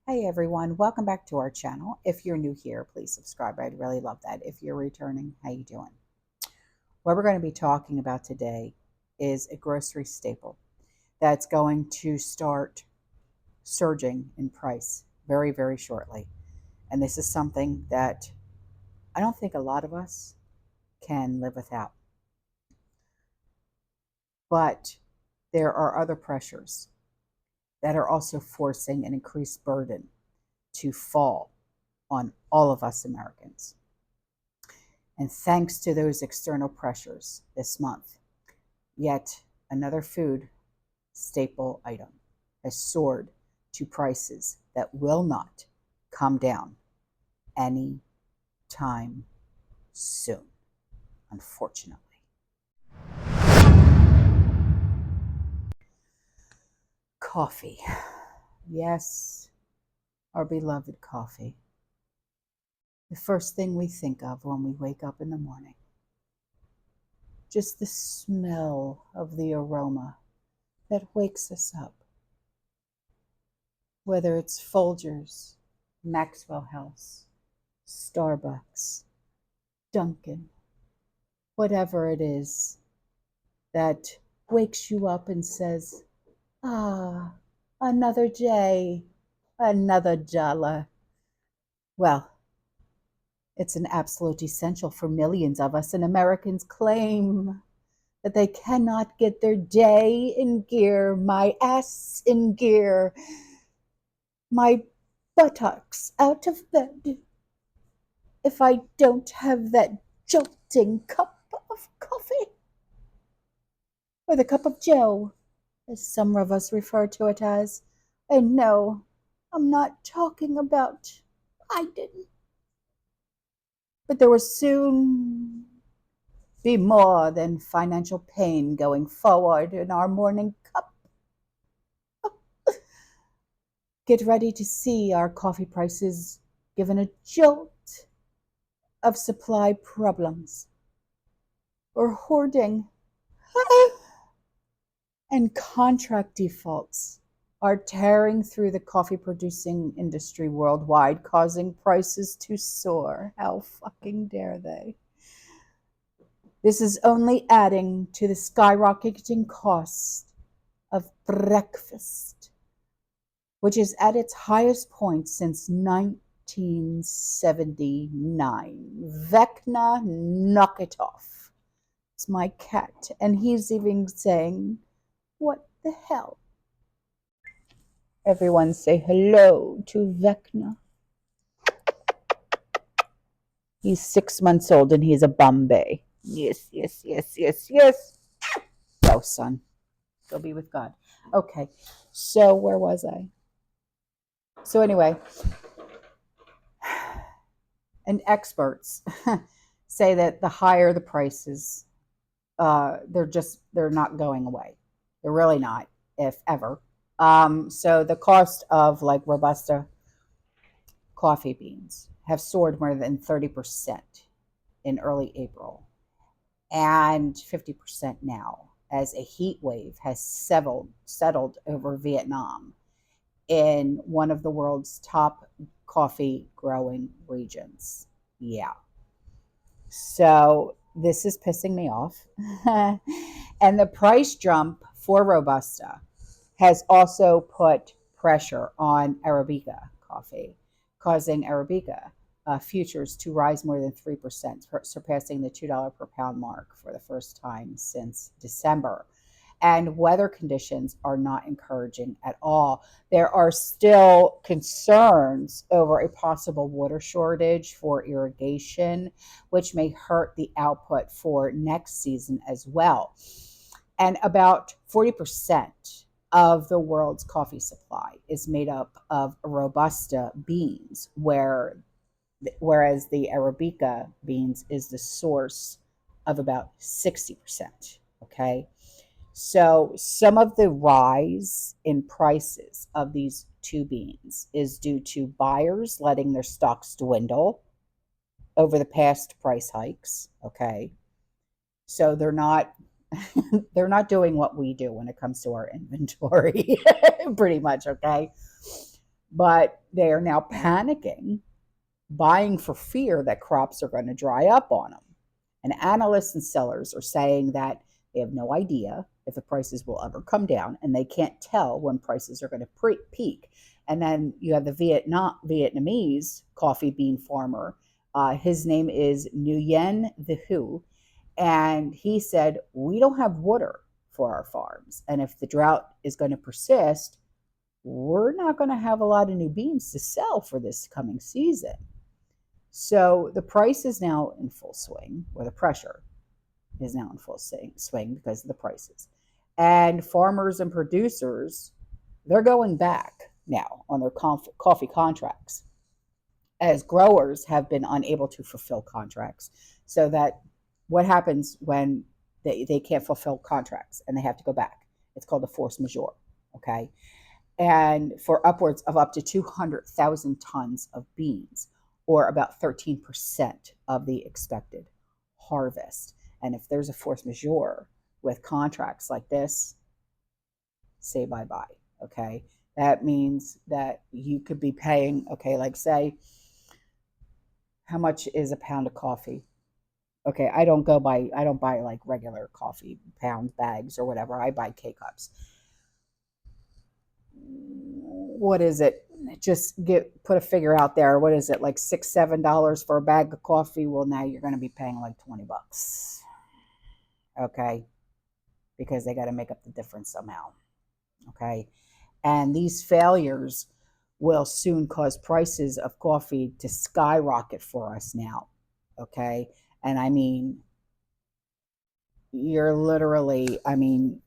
Hey everyone, welcome back to our channel. If you're new here, please subscribe. I'd really love that. If you're returning, how you doing? What we're going to be talking about today is a grocery staple that's going to start surging in price very, very shortly. And this is something that I don't think a lot of us can live without. But there are other pressures that are also forcing an increased burden to fall on all of us Americans. And thanks to those external pressures this month, yet another food staple item has soared to prices that will not come down any time soon, unfortunately. Coffee. Yes, our beloved coffee. The first thing we think of when we wake up in the morning. Just the smell of the aroma that wakes us up. Whether it's Folgers, Maxwell House, Starbucks, Dunkin', whatever it is that wakes you up and says, ah, another day, another dollar. Well, it's an absolute essential for millions of us, and Americans claim that they cannot get their day in gear, my ass in gear, my buttocks out of bed if I don't have that jolting cup of coffee, or the cup of joe, as some of us refer to it as. And no, I'm not talking about Biden, but there will soon be more than financial pain going forward in our morning cup. Get ready to see our coffee prices given a jolt of supply problems or hoarding. And contract defaults are tearing through the coffee producing industry worldwide, causing prices to soar. How fucking dare they? This is only adding to the skyrocketing cost of breakfast, which is at its highest point since 1979. Vecna, knock it off. It's my cat, and he's even saying, what the hell? Everyone say hello to Vecna. He's 6 months old and he's a Bombay. Yes, yes, yes, yes, yes. Go, son. Go be with God. Okay, so where was I? So anyway, and experts say that the higher the prices, they're not going away. They're really not, if ever. So the cost of like Robusta coffee beans have soared more than 30% in early April and 50% now as a heat wave has settled over Vietnam in one of the world's top coffee growing regions. Yeah. So this is pissing me off. And the price jump for Robusta has also put pressure on Arabica coffee, causing Arabica futures to rise more than 3%, surpassing the $2 per pound mark for the first time since December. And weather conditions are not encouraging at all. There are still concerns over a possible water shortage for irrigation, which may hurt the output for next season as well. And about 40% of the world's coffee supply is made up of Robusta beans, whereas the Arabica beans is the source of about 60%. Okay. So some of the rise in prices of these two beans is due to buyers letting their stocks dwindle over the past price hikes. Okay. So they're not they're not doing what we do when it comes to our inventory, pretty much. Okay. But they are now panicking, buying for fear that crops are going to dry up on them. And analysts and sellers are saying that they have no idea if the prices will ever come down, and they can't tell when prices are going to peak. And then you have the Vietnamese coffee bean farmer. His name is Nguyen The Hu, and he said, we don't have water for our farms. And if the drought is going to persist, we're not going to have a lot of new beans to sell for this coming season. So the price is now in full swing, or the pressure is now in full swing because of the prices. And farmers and producers, they're going back now on their coffee contracts, as growers have been unable to fulfill contracts. So that what happens when they can't fulfill contracts and they have to go back? It's called a force majeure. Okay. And for upwards of up to 200,000 tons of beans, or about 13% of the expected harvest. And if there's a force majeure with contracts like this, say bye bye. Okay. That means that you could be paying, okay, like say, how much is a pound of coffee? Okay, I don't buy like regular coffee pound bags or whatever. I buy K cups. What is it? Just put a figure out there. What is it, like $6-7 for a bag of coffee? Well, now you're going to be paying like $20. Okay, because they got to make up the difference somehow. Okay, and these failures will soon cause prices of coffee to skyrocket for us now. Okay, and I mean, you're literally, I mean,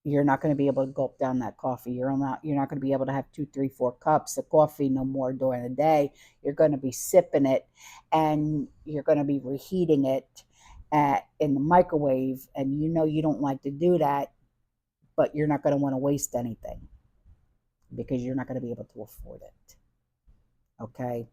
you're not going to be able to gulp down that coffee. You're not going to be able to have 2, 3, 4 cups of coffee no more during the day. You're going to be sipping it, and you're going to be reheating it in the microwave. And you know you don't like to do that, but you're not going to want to waste anything because you're not going to be able to afford it. Okay.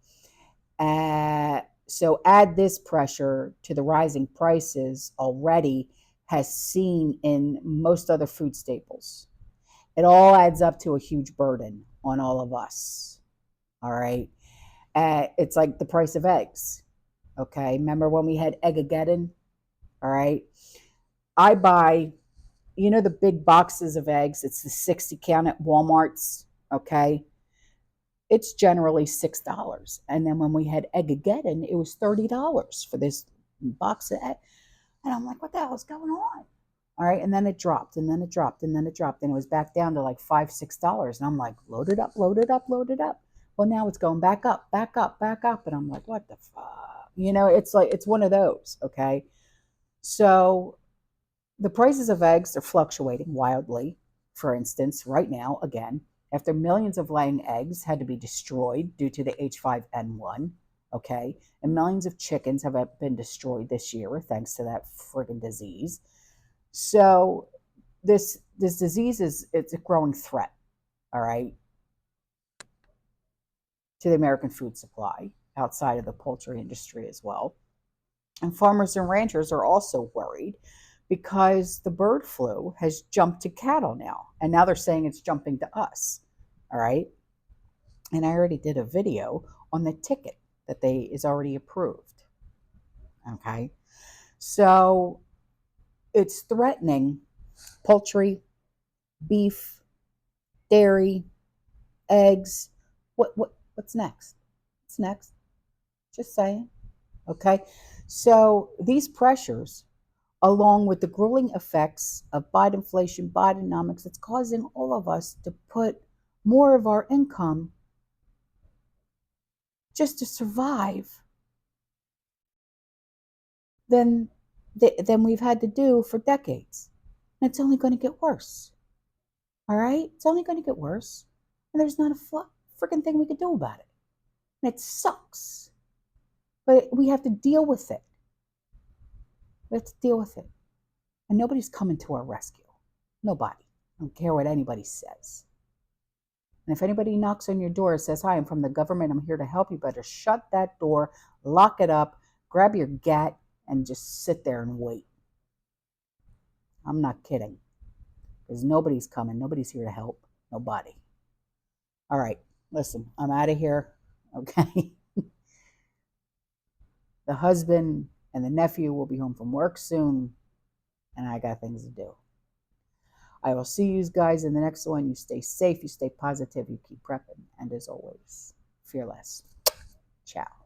So add this pressure to the rising prices already has seen in most other food staples. It all adds up to a huge burden on all of us. All right. It's like the price of eggs. Okay. Remember when we had Eggageddon? All right. I buy, the big boxes of eggs. It's the 60 count at Walmart's. Okay. It's generally $6. And then when we had Eggageddon, it was $30 for this box of eggs. And I'm like, what the hell is going on? All right. And then it dropped, and then it dropped, and then it dropped. And it was back down to like $5-6. And I'm like, load it up, load it up, load it up. Well, now it's going back up, back up, back up. And I'm like, what the fuck? It's like, it's one of those. Okay. So the prices of eggs are fluctuating wildly. For instance, right now, again, after millions of laying eggs had to be destroyed due to the H5N1, okay, and millions of chickens have been destroyed this year thanks to that friggin' disease. So this disease it's a growing threat, all right, to the American food supply outside of the poultry industry as well. And farmers and ranchers are also worried because the bird flu has jumped to cattle now. And now they're saying it's jumping to us. All right. And I already did a video on the ticket that is already approved. Okay. So it's threatening poultry, beef, dairy, eggs. What's next? What's next? Just saying. Okay. So these pressures, along with the grueling effects of Bidenflation, Bidenomics, it's causing all of us to put more of our income just to survive than we've had to do for decades. And it's only going to get worse. All right? It's only going to get worse. And there's not a freaking thing we can do about it. And it sucks. But we have to deal with it. We have to deal with it. And nobody's coming to our rescue. Nobody. I don't care what anybody says. And if anybody knocks on your door and says, hi, I'm from the government, I'm here to help you, better shut that door, lock it up, grab your gat, and just sit there and wait. I'm not kidding. Because nobody's coming. Nobody's here to help. Nobody. All right. Listen, I'm out of here. Okay. The husband and the nephew will be home from work soon, and I got things to do. I will see you guys in the next one. You stay safe, you stay positive, you keep prepping, and as always, fearless. Ciao.